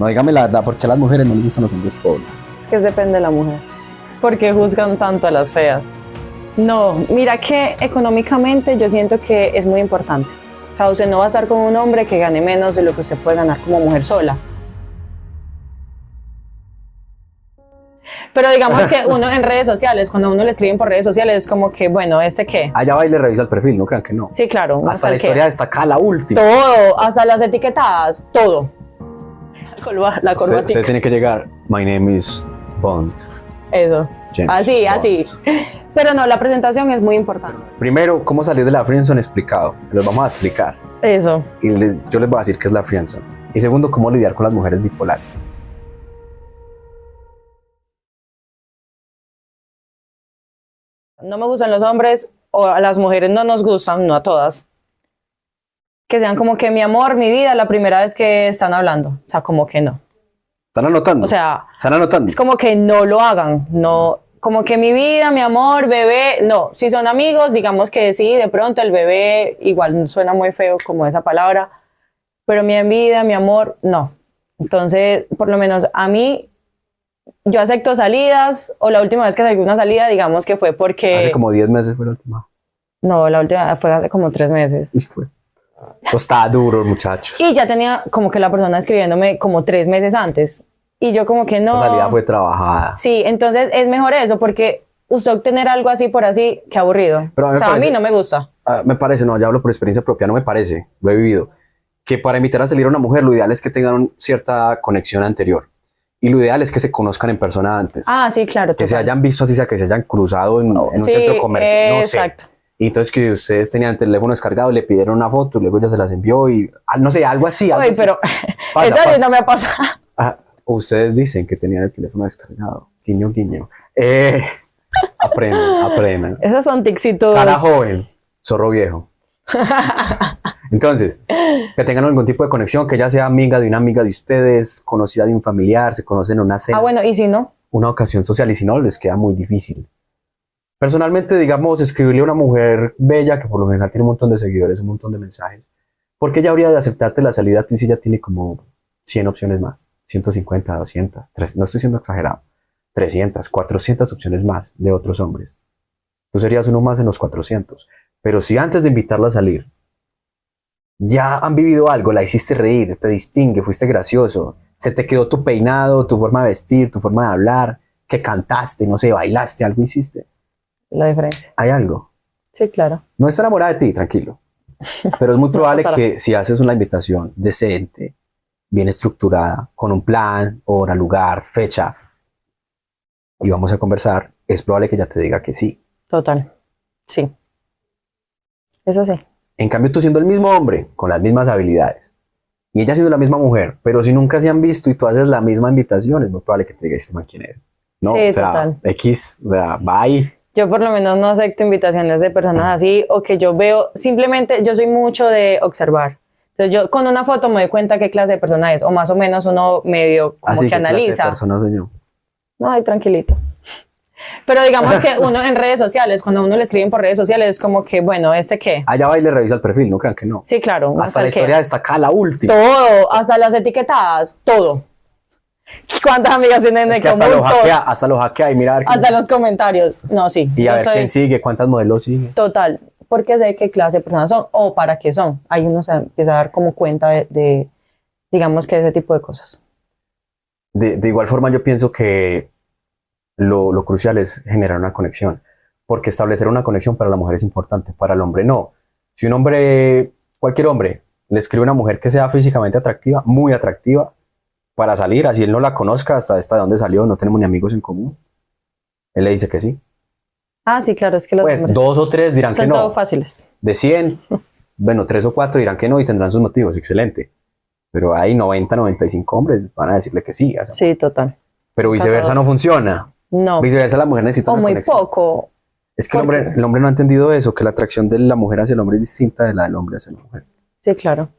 No, dígame la verdad, porque a las mujeres no les gustan los hombres pobres. Es que depende de la mujer. ¿Por qué juzgan tanto a las feas? No, mira que económicamente yo siento que es muy importante. O sea, usted no va a estar con un hombre que gane menos de lo que usted puede ganar como mujer sola. Pero digamos que uno en redes sociales, cuando a uno le escriben por redes sociales, es como que, bueno, ¿este qué? Allá va y le revisa el perfil, no crean que no. Sí, claro. Hasta la historia destaca la última. Todo, hasta las etiquetadas, todo. La corbatica. Usted tiene que llegar, my name is Bond. Eso. James así, Bond. así. Pero no, la presentación es muy importante. Primero, cómo salir de la friendzone explicado. Los vamos a explicar. Eso. Y yo les voy a decir qué es la friendzone. Y segundo, cómo lidiar con las mujeres bipolares. No me gustan los hombres, o a las mujeres no nos gustan, no a todas, que sean como que mi amor, mi vida, la primera vez que están hablando. O sea, como que no. ¿Están anotando? O sea, ¿están anotando? es como que no lo hagan, no, como que mi vida, mi amor, bebé, no. Si son amigos, digamos que sí, de pronto el bebé igual suena muy feo como esa palabra, pero mi vida, mi amor, no. Entonces, por lo menos a mí, yo acepto salidas, o la última vez que saqué una salida, digamos que fue porque... Hace como 10 meses fue la última. No, la última fue hace como 3 meses. Pues está duro, muchachos. Y ya tenía como que la persona escribiéndome como 3 meses antes. Y yo como que no... Esa salida fue trabajada. Sí, entonces es mejor eso, porque usted obtener algo así por así, qué aburrido. Pero a mí no me gusta. Me parece, no, ya hablo por experiencia propia, no me parece, lo he vivido, que para invitar a salir a una mujer lo ideal es que tengan cierta conexión anterior. Y lo ideal es que se conozcan en persona antes. Ah, sí, claro. Que se hayan visto, así sea, que se hayan cruzado en un centro comercial, no sé. Exacto. Y entonces que ustedes tenían el teléfono descargado, le pidieron una foto, luego ella se las envió y, no sé, algo así. Uy, pero eso no me ha pasado. Ustedes dicen que tenían el teléfono descargado. Guiño, guiño. Aprendan. Esos son tixitos. Cara joven, zorro viejo. Entonces, que tengan algún tipo de conexión, que ella sea amiga de una amiga de ustedes, conocida de un familiar, se conocen en una cena. Bueno, ¿y si no? Una ocasión social, y si no, les queda muy difícil. Personalmente, digamos, escribirle a una mujer bella, que por lo general tiene un montón de seguidores, un montón de mensajes, ¿por qué ella habría de aceptarte la salida a ti si ella tiene como 100 opciones más? 150, 200, 300, no estoy siendo exagerado, 300, 400 opciones más de otros hombres. Tú serías uno más en los 400. Pero si antes de invitarla a salir, ya han vivido algo, la hiciste reír, te distingue, fuiste gracioso, se te quedó tu peinado, tu forma de vestir, tu forma de hablar, que cantaste, no sé, bailaste, algo hiciste. La diferencia. ¿Hay algo? Sí, claro. No está enamorada de ti, tranquilo. Pero es muy probable que si haces una invitación decente, bien estructurada, con un plan, hora, lugar, fecha, y vamos a conversar, es probable que ella te diga que sí. Total. Sí. Eso sí. En cambio, tú siendo el mismo hombre, con las mismas habilidades, y ella siendo la misma mujer, pero si nunca se han visto y tú haces la misma invitación, es muy probable que te diga, este man, ¿quién es? No, sí, o sea, total. X, o sea, bye. Yo por lo menos no acepto invitaciones de personas así, o que yo veo, simplemente yo soy mucho de observar. Entonces yo con una foto me doy cuenta qué clase de persona es, o más o menos uno medio como así que analiza. ¿Qué clase de persona soy yo? No, ay, tranquilito. Pero digamos que uno en redes sociales, cuando a uno le escriben por redes sociales, es como que, bueno, ¿este qué? Allá va y le revisa el perfil, no crean que no. Sí, claro. Hasta la historia destaca la última. Todo, hasta las etiquetadas, todo. ¿Cuántas amigas tienen en común? Hasta lo hackea y mira a ver hasta los comentarios. No, sí. Y a ver quién sigue, cuántas modelos sigue. Total, porque sé qué clase de personas son o para qué son. Ahí uno se empieza a dar como cuenta de digamos que ese tipo de cosas. De igual forma yo pienso que lo crucial es generar una conexión, porque establecer una conexión para la mujer es importante, para el hombre no. Si un hombre, cualquier hombre, le escribe a una mujer que sea físicamente atractiva, muy atractiva, para salir, así él no la conozca, hasta de dónde salió, no tenemos ni amigos en común, él le dice que sí. Ah, sí, claro, es que los pues hombres 2 o 3 dirán que no. Son todos fáciles. De 100, bueno, 3 o 4 dirán que no y tendrán sus motivos, excelente. Pero hay 90, 95 hombres van a decirle que sí. O sea, sí, total. Pero viceversa no funciona. No. Viceversa la mujer necesita una conexión. O muy poco. Es que el hombre no ha entendido eso, que la atracción de la mujer hacia el hombre es distinta de la del hombre hacia la mujer. Sí, claro.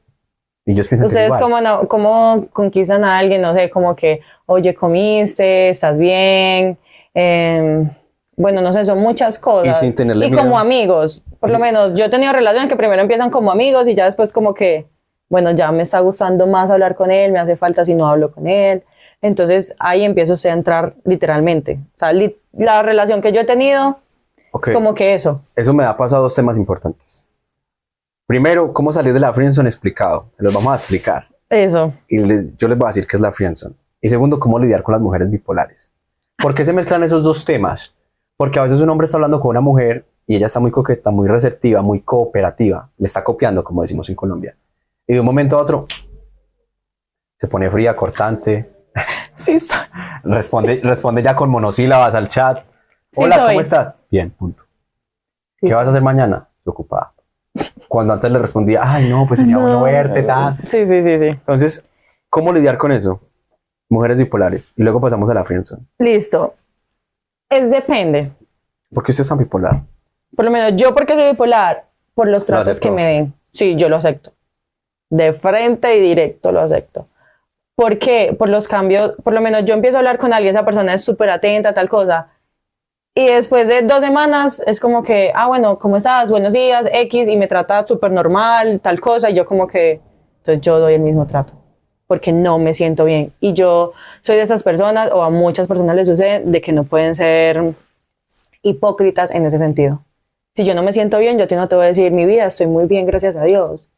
Y yo pienso ustedes que igual. ¿Cómo conquistan a alguien? No sé, como que, oye, comiste, estás bien, bueno, no sé, son muchas cosas. Y sin tenerle y miedo. como amigos, por lo menos yo he tenido relaciones que primero empiezan como amigos y ya después como que bueno, ya me está gustando más hablar con él, me hace falta si no hablo con él. Entonces ahí empiezo usted a entrar literalmente. O sea, la relación que yo he tenido Ok, es como que eso. eso me da paso a dos temas importantes. Primero, cómo salir de la friendzone explicado. Te los vamos a explicar. Eso. Y yo les voy a decir qué es la friendzone. Y segundo, cómo lidiar con las mujeres bipolares. ¿Por qué se mezclan esos dos temas? Porque a veces un hombre está hablando con una mujer y ella está muy coqueta, muy receptiva, muy cooperativa. Le está copiando, como decimos en Colombia. Y de un momento a otro se pone fría, cortante. Sí, soy. Responde ya con monosílabas al chat. Sí Hola, soy. ¿cómo estás? Bien, punto. Sí ¿Qué vas a hacer mañana? Estoy ocupada. Cuando antes le respondía, ay, no, pues sería bueno verte, tal. Sí, sí, sí, sí. Entonces, ¿cómo lidiar con eso? Mujeres bipolares. Y luego pasamos a la friendzone. Listo. Depende. ¿Por qué usted es tan bipolar? Por lo menos yo, porque soy bipolar, por los tratos aceptó. que me den. Sí, yo lo acepto. De frente y directo lo acepto. ¿Por qué? Por los cambios. Por lo menos yo empiezo a hablar con alguien, esa persona es súper atenta, tal cosa. Y después de 2 semanas es como que, bueno, ¿cómo estás? Buenos días, X, y me trata súper normal, tal cosa, y yo como que, entonces yo doy el mismo trato, porque no me siento bien. Y yo soy de esas personas, o a muchas personas les sucede, de que no pueden ser hipócritas en ese sentido. Si yo no me siento bien, yo a ti no te voy a decir, mi vida, estoy muy bien, gracias a Dios.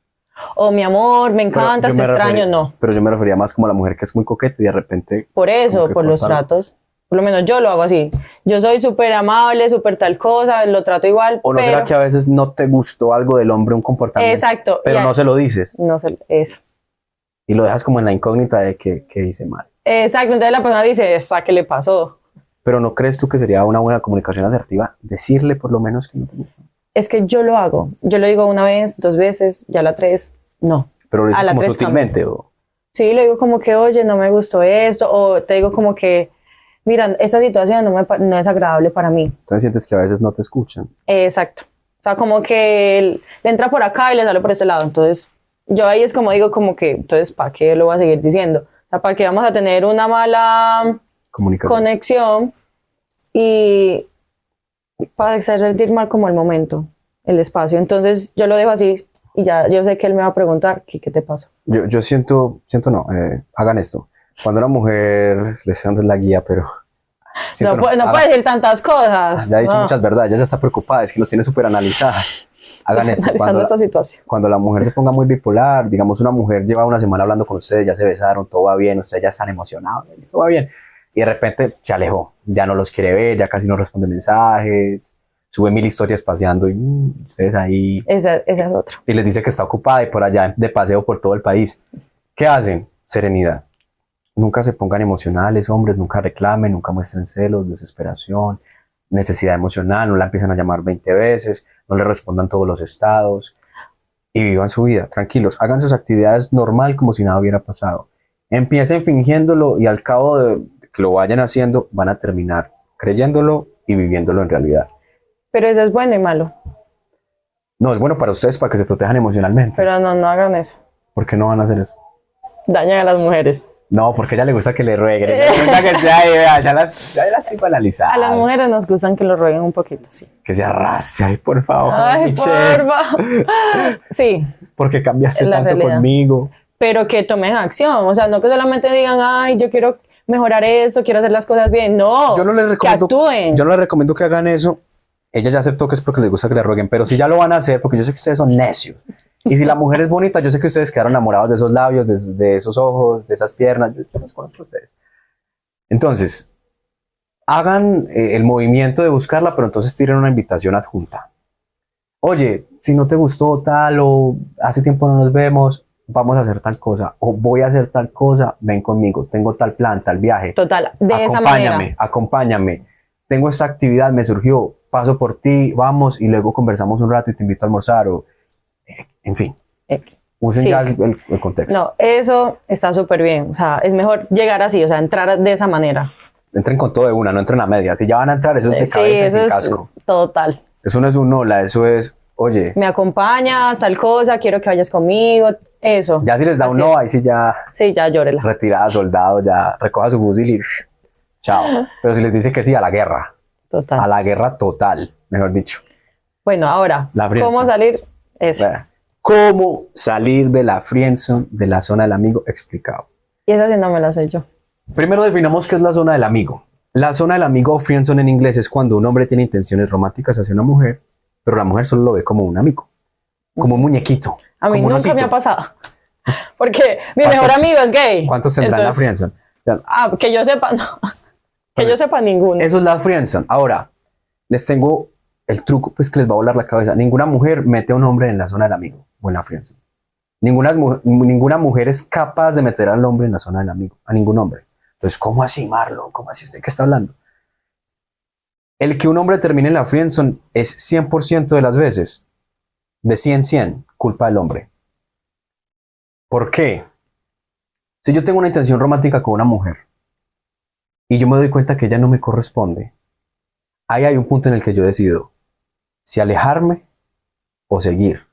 O mi amor, me encantas, yo te me extraño, no. Pero yo me refería más como a la mujer que es muy coqueta y de repente... Por eso, como que por los cortarlo. tratos. Por lo menos yo lo hago así. Yo soy súper amable, súper tal cosa, lo trato igual. ¿O no pero... será que a veces no te gustó algo del hombre, un comportamiento? Exacto. Pero no se lo dices. No sé, eso. Y lo dejas como en la incógnita de que hice mal. Exacto, entonces la persona dice, ¿qué le pasó? Pero ¿no crees tú que sería una buena comunicación asertiva decirle por lo menos que no te gusta? Es que yo lo hago. Yo lo digo 1 vez, 2 veces, ya la 3, no. Pero lo dices A la como 3 sutilmente. O... Sí, le digo como que, oye, no me gustó esto, o te digo como que, mira, esta situación no es agradable para mí. Entonces sientes que a veces no te escuchan. Exacto. O sea, como que le entra por acá y le sale por ese lado. Entonces, yo ahí es como digo, como que, entonces, ¿para qué lo voy a seguir diciendo? O sea, ¿para qué vamos a tener una mala Comunicación. conexión y para hacer sentir mal como el momento, el espacio? Entonces, yo lo dejo así y ya yo sé que él me va a preguntar, ¿qué te pasa? Yo siento no, hagan esto. Cuando una mujer, les estoy dando la guía, pero... No puede decir tantas cosas. Ya ha dicho No. muchas verdades, ya está preocupada, es que los tiene súper analizadas. Hagan esto. Analizando esta situación. Cuando la mujer se ponga muy bipolar, digamos una mujer lleva 1 semana hablando con ustedes, ya se besaron, todo va bien, ustedes ya están emocionados, todo va bien. Y de repente se alejó, ya no los quiere ver, ya casi no responde mensajes, sube 1000 historias paseando y ustedes ahí... Esa es otra. Y les dice que está ocupada y por allá de paseo por todo el país. ¿Qué hacen? Serenidad. Nunca se pongan emocionales, hombres, nunca reclamen, nunca muestren celos, desesperación, necesidad emocional, no la empiezan a llamar 20 veces, no le respondan todos los estados y vivan su vida, tranquilos, hagan sus actividades normal como si nada hubiera pasado. Empiecen fingiéndolo y al cabo de que lo vayan haciendo, van a terminar creyéndolo y viviéndolo en realidad. Pero eso es bueno y malo. No, es bueno para ustedes, para que se protejan emocionalmente. Pero no hagan eso. ¿Por qué no van a hacer eso? Dañan a las mujeres. No, porque a ella le gusta que le rueguen. Ya las tengo analizadas. A las mujeres nos gustan que lo rueguen un poquito, sí. Que se arrastre, ay, por favor, Ay, Michelle. porfa. Sí, Porque cambiaste Es la tanto realidad. conmigo. pero que tomen acción. O sea, no que solamente digan, ay, yo quiero mejorar esto, quiero hacer las cosas bien. No, Yo no les recomiendo que actúen. Yo no les recomiendo que hagan eso. Ella ya aceptó que es porque les gusta que le rueguen, pero si ya lo van a hacer, porque yo sé que ustedes son necios. Y si la mujer es bonita, yo sé que ustedes quedaron enamorados de esos labios, de esos ojos, de esas piernas. Yo esas conozco a ustedes. Entonces, hagan el movimiento de buscarla, pero entonces tiren una invitación adjunta. Oye, si no te gustó tal o hace tiempo no nos vemos, vamos a hacer tal cosa o voy a hacer tal cosa, ven conmigo, tengo tal plan, tal viaje. Total, de esa manera. Acompáñame. Tengo esta actividad, me surgió, paso por ti, vamos y luego conversamos un rato y te invito a almorzar o en fin. Usen Sí. ya el contexto. No, eso está súper bien. O sea, es mejor llegar así, o sea, entrar de esa manera. Entren con todo de una, no entren a media. Si ya van a entrar, eso es de Sí, cabeza y eso sin es casco. total. Eso no es un hola, eso es, oye, Me acompañas, tal cosa, quiero que vayas conmigo, eso. ya si les da un Así no, es. ahí sí ya Sí, ya llórela. retirada, soldado, ya recoja su fusil y chao. Pero si les dice que sí, a la guerra total, mejor dicho. Bueno, ahora, La friendzone. ¿cómo salir? Eso. Bueno, ¿Cómo salir de la friendzone, de la zona del amigo? Explicado. Y esa sí no me la sé yo. Primero definamos qué es la zona del amigo. La zona del amigo o friendzone en inglés es cuando un hombre tiene intenciones románticas hacia una mujer, pero la mujer solo lo ve como un amigo, como un muñequito. A mí como un nunca me osito. ha pasado. Porque mi ¿Cuántos- mejor amigo es gay. ¿Cuántos tendrán la Entonces, friendzone? Ya, que yo sepa, no. Que yo sepa ninguno. eso es la friendzone. Ahora, les tengo el truco pues que les va a volar la cabeza. Ninguna mujer mete a un hombre en la zona del amigo o en la friendzone. Ninguna mujer es capaz de meter al hombre en la zona del amigo, a ningún hombre. Entonces, ¿cómo así, Marlon? ¿Cómo así? ¿Usted qué está hablando? El que un hombre termine en la friendzone es 100% de las veces, de 100, culpa del hombre. ¿Por qué? Si yo tengo una intención romántica con una mujer y yo me doy cuenta que ella no me corresponde, ahí hay un punto en el que yo decido si alejarme o seguir.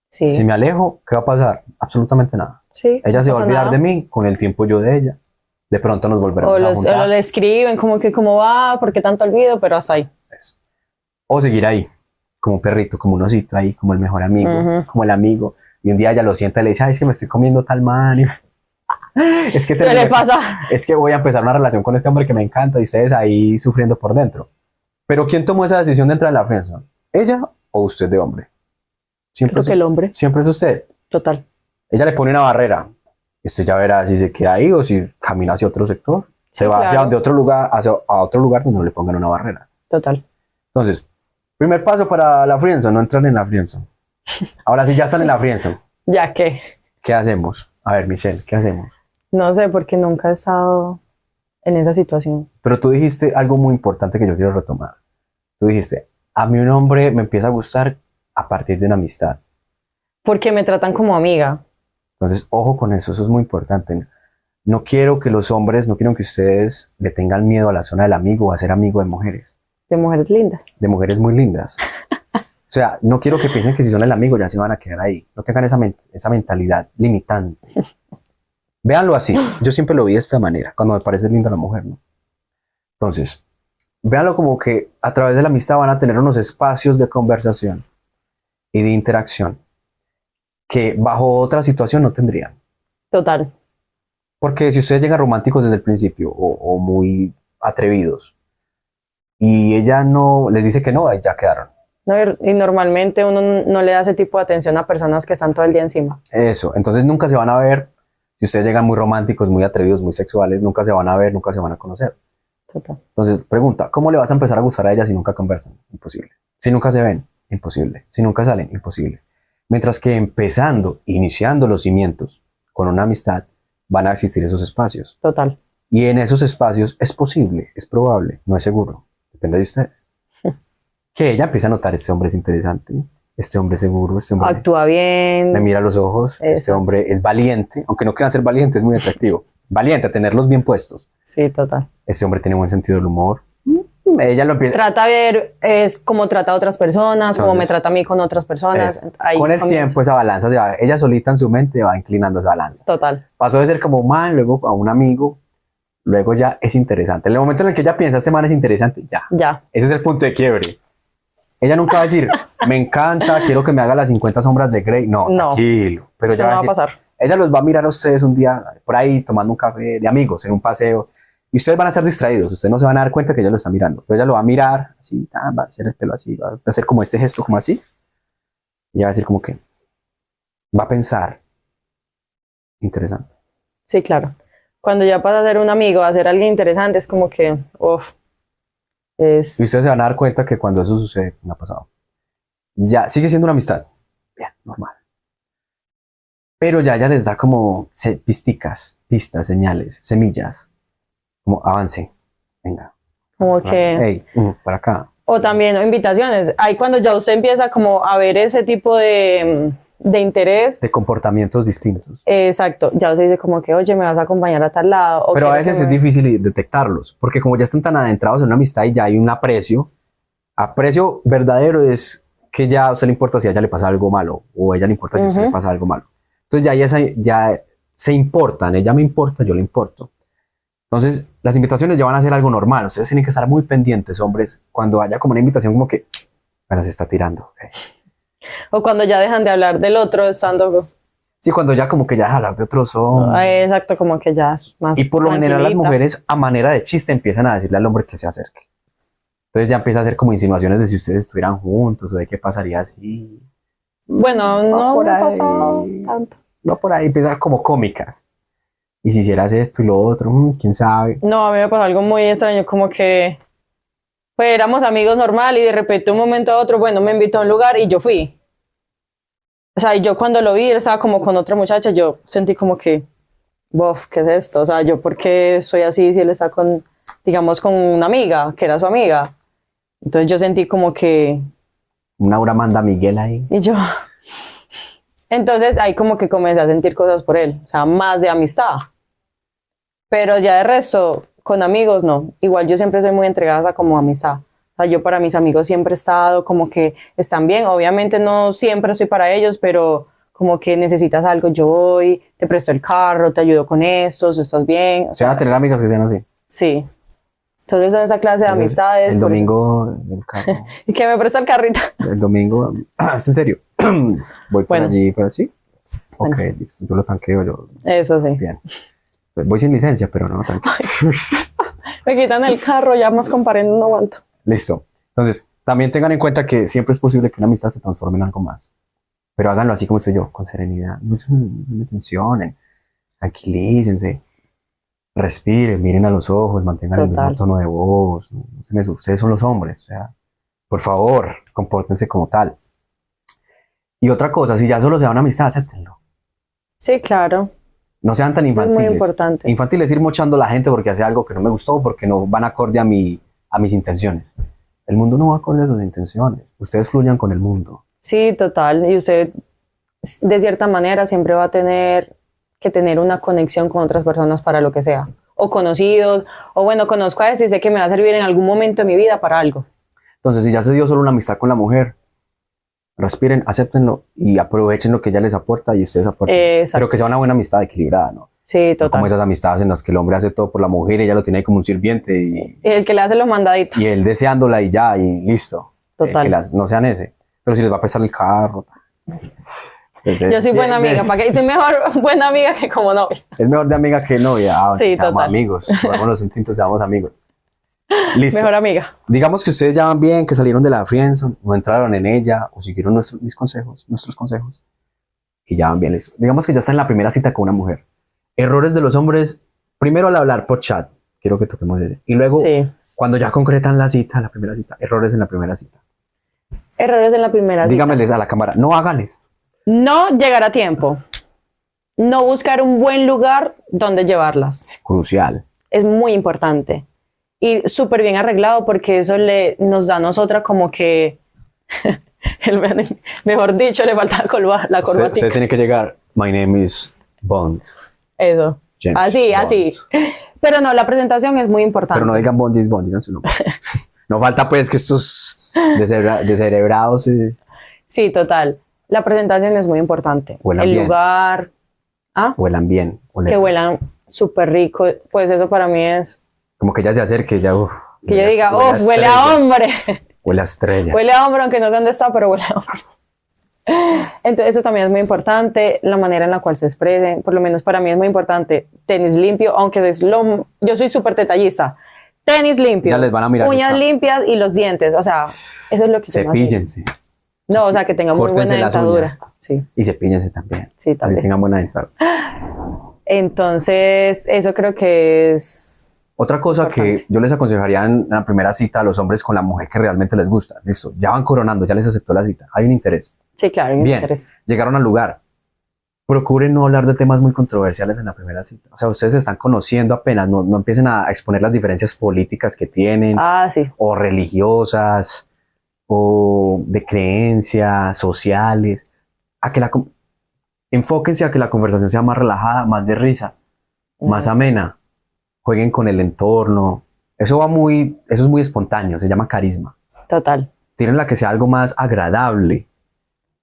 Sí. Si me alejo, ¿qué va a pasar? Absolutamente nada. Sí, Ella no se va a pasa olvidar nada. de mí, con el tiempo yo de ella. De pronto nos volveremos a O juntar. le escriben como que cómo va, por qué tanto olvido, pero hasta ahí. Eso. O seguir ahí, como un perrito, como un osito ahí, como el mejor amigo, Ujú. como el amigo. Y un día ella lo sienta y le dice, ay, es que me estoy comiendo tal man. Y- es que Se le pasa. es que voy a empezar una relación con este hombre que me encanta y ustedes ahí sufriendo por dentro. Pero ¿quién tomó esa decisión de entrar en la friendzone? ¿Ella o usted de hombre? Siempre Creo es que el usted. hombre. Siempre es usted. Total. Ella le pone una barrera. Y usted ya verá si se queda ahí o si camina hacia otro sector. Se Sí, va hacia claro. donde otro lugar, a otro lugar donde no le pongan una barrera. Total. Entonces, primer paso para la friendzone, no entrar en la friendzone. Ahora sí ya están en la friendzone. Ya que, ¿Qué hacemos? A ver, Michelle, ¿qué hacemos? no sé, porque nunca he estado en esa situación. Pero tú dijiste algo muy importante que yo quiero retomar. Tú dijiste, a mí un hombre me empieza a gustar a partir de una amistad. Porque me tratan como amiga. Entonces, ojo con eso, eso es muy importante. No quiero que los hombres, no quiero que ustedes le tengan miedo a la zona del amigo o a ser amigo de mujeres De mujeres lindas. muy lindas. O sea, no quiero que piensen que si son el amigo ya se van a quedar ahí. No tengan esa mentalidad limitante. Véanlo así. Yo siempre lo vi de esta manera, cuando me parece linda la mujer, ¿no? Entonces, véanlo como que a través de la amistad van a tener unos espacios de conversación y de interacción que bajo otra situación no tendrían. Total. Porque si ustedes llegan románticos desde el principio o muy atrevidos y ella no les dice que no, ahí ya quedaron. No, y normalmente uno no le da ese tipo de atención a personas que están todo el día encima. Eso, entonces nunca se van a ver, si ustedes llegan muy románticos, muy atrevidos, muy sexuales, nunca se van a ver, nunca se van a conocer. Total. Entonces, pregunta, ¿cómo le vas a empezar a gustar a ella si nunca conversan? Imposible. Si nunca se ven, imposible. Si nunca salen, imposible. Mientras que iniciando los cimientos con una amistad, van a existir esos espacios. Total. Y en esos espacios es posible, es probable, no es seguro. Depende de ustedes. Que ella empiece a notar, este hombre es interesante, este hombre es seguro, este hombre Actúa bien. me mira a los ojos, este Exacto. hombre es valiente, aunque no crean ser valiente, es muy atractivo. Valiente, a tenerlos bien puestos. Sí, total. Este hombre tiene buen sentido del humor. Ella lo empieza... Trata de ver es como trata a otras personas, como me Entonces, trata a mí con otras personas. Ahí Con el comienza. tiempo esa balanza se va, ella solita en su mente va inclinando esa balanza. Total. Pasó de ser como un man, luego a un amigo, luego ya es interesante. En el momento en el que ella piensa, este man es interesante, ya. Ya. Ese es el punto de quiebre. Ella nunca va a decir, me encanta, quiero que me haga las 50 sombras de Grey. No, No. tranquilo. Pero Eso ella no va a decir, pasar. ella los va a mirar a ustedes un día por ahí tomando un café de amigos en un paseo y ustedes van a estar distraídos, ustedes no se van a dar cuenta que ella lo está mirando, pero ella lo va a mirar así, va a hacer el pelo así, va a hacer como este gesto, como así, y ella va a decir como que, va a pensar, interesante. Sí, claro. Cuando ya pasa a ser un amigo, a ser alguien interesante, es como que, uff, Y ustedes se van a dar cuenta que cuando eso sucede, me ha pasado, ya sigue siendo una amistad, bien, normal. Pero ya les da como pistas, señales, semillas, como avance, venga. como que... Hey, para acá. O también o invitaciones. Ahí cuando ya usted empieza como a ver ese tipo de interés, De comportamientos distintos. exacto, ya usted dice como que, oye, me vas a acompañar a tal lado. O Pero a quiero veces que es me- difícil detectarlos, porque como ya están tan adentrados en una amistad y ya hay un aprecio verdadero es que ya a usted le importa si a ella le pasa algo malo, o a ella le importa si a usted le pasa algo malo. Entonces ya se importan, ella me importa, yo le importo. Entonces las invitaciones ya van a ser algo normal, ustedes tienen que estar muy pendientes, hombres, cuando haya como una invitación como que, me las está tirando. O cuando ya dejan de hablar del otro estando... Sí, cuando ya como que ya hablar de otros hombres. Exacto, como que ya es más Y por lo general las tranquilita. mujeres a manera de chiste empiezan a decirle al hombre que se acerque. Entonces ya empieza a hacer como insinuaciones de si ustedes estuvieran juntos o de qué pasaría así. Bueno, no por me ha ahí. pasado tanto. No, por ahí empiezan como cómicas. Y si hicieras esto y lo otro, quién sabe. No, a mí me pasó algo muy extraño, como que pues éramos amigos normal y de repente un momento a otro, bueno, me invitó a un lugar y yo fui. O sea, y yo cuando lo vi, él estaba como con otra muchacha, yo sentí como que, bof, ¿qué es esto? O sea, yo, ¿por qué soy así si él está con, digamos, con una amiga, que era su amiga? Entonces yo sentí como que, Una hora manda a Miguel ahí. y yo... Entonces ahí como que comencé a sentir cosas por él, o sea, más de amistad. Pero ya de resto, con amigos no. Igual yo siempre soy muy entregada a como amistad. O sea, yo para mis amigos siempre he estado como que están bien. Obviamente no siempre estoy para ellos, pero como que necesitas algo, yo voy, te presto el carro, te ayudo con esto, ¿estás bien? Se van a tener amigas que sean así. Sí. Entonces son esa clase de Entonces, amistades. El por- domingo, el carro, Y que me presta el carrito. el domingo, es en serio. Voy por Bueno. allí, pero sí. Ok, Bueno. listo. Yo lo tanqueo, yo. Eso sí. Bien. Voy sin licencia, pero no tanqueo. Me quitan el carro, ya más comparando no aguanto. Listo. Entonces, también tengan en cuenta que siempre es posible que una amistad se transforme en algo más. Pero háganlo así como estoy yo, con serenidad. No me tensionen. Tranquilícense. Respiren, miren a los ojos, mantengan el Total. mismo tono de voz. No se me- ustedes son los hombres. O sea, por favor, compórtense como tal. Y otra cosa, si ya solo se da una amistad, acéptenlo. Sí, claro. No sean tan Es muy infantiles. importante. Infantil es ir mochando a la gente porque hace algo que no me gustó, porque no van acorde a mis intenciones. El mundo no va acorde a sus intenciones. Ustedes fluyan con el mundo. Sí, total. Y usted, de cierta manera, siempre va a tener que tener una conexión con otras personas para lo que sea. O conocidos, o bueno, conozco a este y sé que me va a servir en algún momento de mi vida para algo. Entonces, si ya se dio solo una amistad con la mujer, respiren, acéptenlo y aprovechen lo que ella les aporta y ustedes aportan. Exacto. Pero que sea una buena amistad equilibrada, ¿no? Sí, No como total. esas amistades en las que el hombre hace todo por la mujer y ella lo tiene ahí como un sirviente El que le hace los mandaditos. y él deseándola y ya, y listo. Total. No sean ese. Pero si les va a prestar el carro. Entonces, Yo soy buena amiga, ¿para qué? Soy mejor buena amiga que como novia. Es mejor de amiga que novia. Sí, seamos total. amigos. Vámonos un tinto, seamos amigos. Listo. Mejor amiga. Digamos que ustedes ya van bien, que salieron de la friendzone, no entraron en ella, o siguieron nuestros consejos, y ya van bien. Listo. Digamos que ya están en la primera cita con una mujer. Errores de los hombres, primero al hablar por chat, quiero que toquemos ese. Y luego, Sí. cuando ya concretan la cita, la primera cita, errores en la primera cita. Errores en la primera cita. Dígameles a la cámara, no hagan esto. No llegar a tiempo. No buscar un buen lugar donde llevarlas. Crucial. Es muy importante. Y súper bien arreglado porque eso nos da a nosotras como que, mejor dicho, le falta la corbatica. Ustedes tienen que llegar, my name is Bond. Eso. James Así, Bond. así. Pero no, la presentación es muy importante. Pero no digan Bond, is Bond, digan su nombre. No falta pues que estos descerebrados Sí, total. La presentación es muy importante. Huelan El bien. lugar. Ah, huelan bien. que huelan súper rico. Pues eso para mí es. Como que ella se acerque, ya Que yo diga, oh, huele a hombre. Huele a estrella. Huele a hombre, aunque no sé dónde está, pero huele a hombre. Entonces, eso también es muy importante, la manera en la cual se expresen, por lo menos para mí es muy importante. Tenis limpio, aunque yo soy súper detallista. Tenis limpio, Ya les van a mirar si uñas está. limpias y los dientes, o sea, eso es lo que yo más digo. Cepíllense. No, o sea, que tenga muy buena Córtense las dentadura. uñas. Sí, Y cepíllense también. sí, Así también. tengan buena dentadura. Entonces, eso creo que es... Otra cosa que Importante. yo les aconsejaría en la primera cita a los hombres con la mujer que realmente les gusta. Listo, ya van coronando, ya les aceptó la cita. Hay un interés. Sí, claro, hay un Bien, interés. llegaron al lugar. Procuren no hablar de temas muy controversiales en la primera cita. O sea, ustedes se están conociendo apenas, no empiecen a exponer las diferencias políticas que tienen, Ah, sí, o religiosas, o de creencias sociales. Enfóquense a que la conversación sea más relajada, más de risa, más amena. Jueguen con el entorno. Eso es muy espontáneo, se llama carisma. total. Tírenla que sea algo más agradable.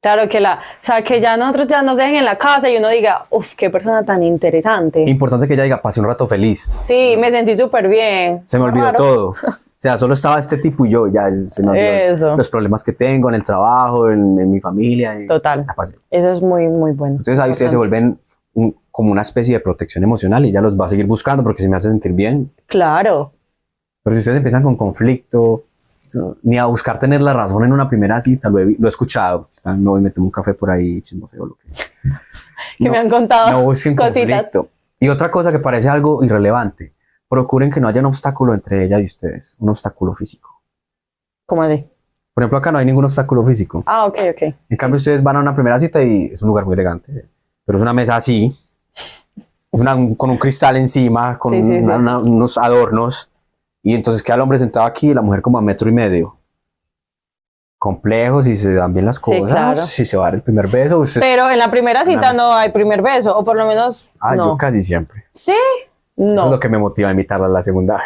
Claro o sea, que ya nosotros ya nos dejen en la casa y uno diga, uff, qué persona tan interesante. Importante que ella diga, pasé un rato feliz. Sí, me sentí súper bien. Se me olvidó Raro. todo. sea, solo estaba este tipo y yo, ya se me olvidó Eso. los problemas que tengo en el trabajo, en mi familia. Y Total. la pasé. Eso es muy, muy bueno. Entonces ahí ustedes se vuelven como una especie de protección emocional y ya los va a seguir buscando porque se me hace sentir bien. Claro. Pero si ustedes empiezan con conflicto, ni a buscar tener la razón en una primera cita, lo he escuchado. No voy a meter un café por ahí, chismoseo, lo que Que me han contado no busquen cositas. conflicto. Y otra cosa que parece algo irrelevante, procuren que no haya un obstáculo entre ella y ustedes, un obstáculo físico. ¿Cómo así? Por ejemplo, acá no hay ningún obstáculo físico. Ah, ok, ok. En cambio, ustedes van a una primera cita y es un lugar muy elegante, pero es una mesa así, con un cristal encima, con Sí, sí, sí. unos adornos, y entonces queda el hombre sentado aquí y la mujer como a 1.5 metros. Complejos, si se dan bien las Sí, cosas, claro. si se va a dar el primer beso. Usted, Pero en la primera cita no hay primer beso, o por lo menos yo no. casi siempre. ¿Sí? Eso es No, lo que me motiva a invitarla a la segunda vez.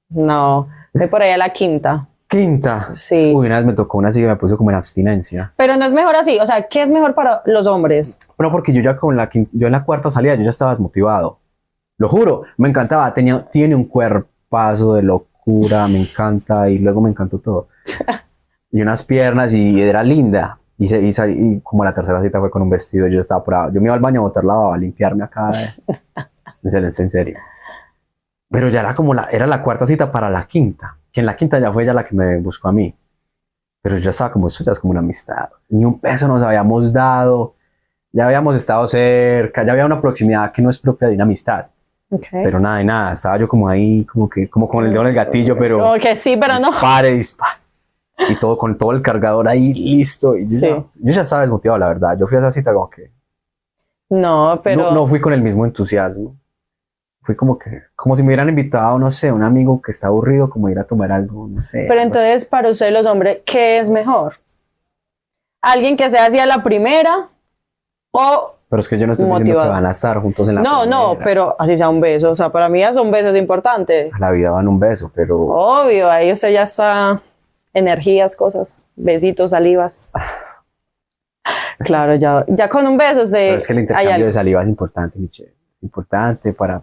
no. Voy por ahí a la quinta. Quinta. Sí. Uy, una vez me tocó una así que me puso como en abstinencia. Pero no es mejor así. O sea, ¿qué es mejor para los hombres? Bueno, porque yo ya yo en la cuarta salida yo ya estaba desmotivado. Lo juro, me encantaba. Tiene un cuerpazo de locura, me encanta y luego me encantó todo. Y unas piernas y era linda. Y como la tercera cita fue con un vestido, yo estaba apurado. Yo me iba al baño a botar la baba, a limpiarme acá. En serio. Pero ya era era la cuarta cita para la quinta. Que en la quinta ya fue ella la que me buscó a mí. Pero yo estaba como, eso ya es como una amistad. Ni un peso nos habíamos dado. Ya habíamos estado cerca. Ya había una proximidad que no es propia de una amistad. Okay. Pero nada de nada. Estaba yo como ahí, como con el dedo en el gatillo, pero... Como que sí, pero no. Dispare. Y todo con todo el cargador ahí listo. Y Sí. yo ya estaba desmotivado, la verdad. Yo fui a esa cita como que... No, pero... No fui con el mismo entusiasmo. Fui como si me hubieran invitado, no sé, un amigo que está aburrido, como ir a tomar algo, no sé. Pero entonces, para ustedes los hombres, ¿qué es mejor? ¿Alguien que sea así a la primera o...? Pero es que yo no estoy diciendo motivado. que van a estar juntos en la No, no, primera. pero así sea un beso. O sea, para mí ya son besos importantes. A la vida van un beso, pero... Obvio, ahí usted ya está... Energías, cosas, besitos, salivas. Claro, ya con un beso se... Pero es que el hay intercambio algo. de saliva es importante, Michelle. Es importante para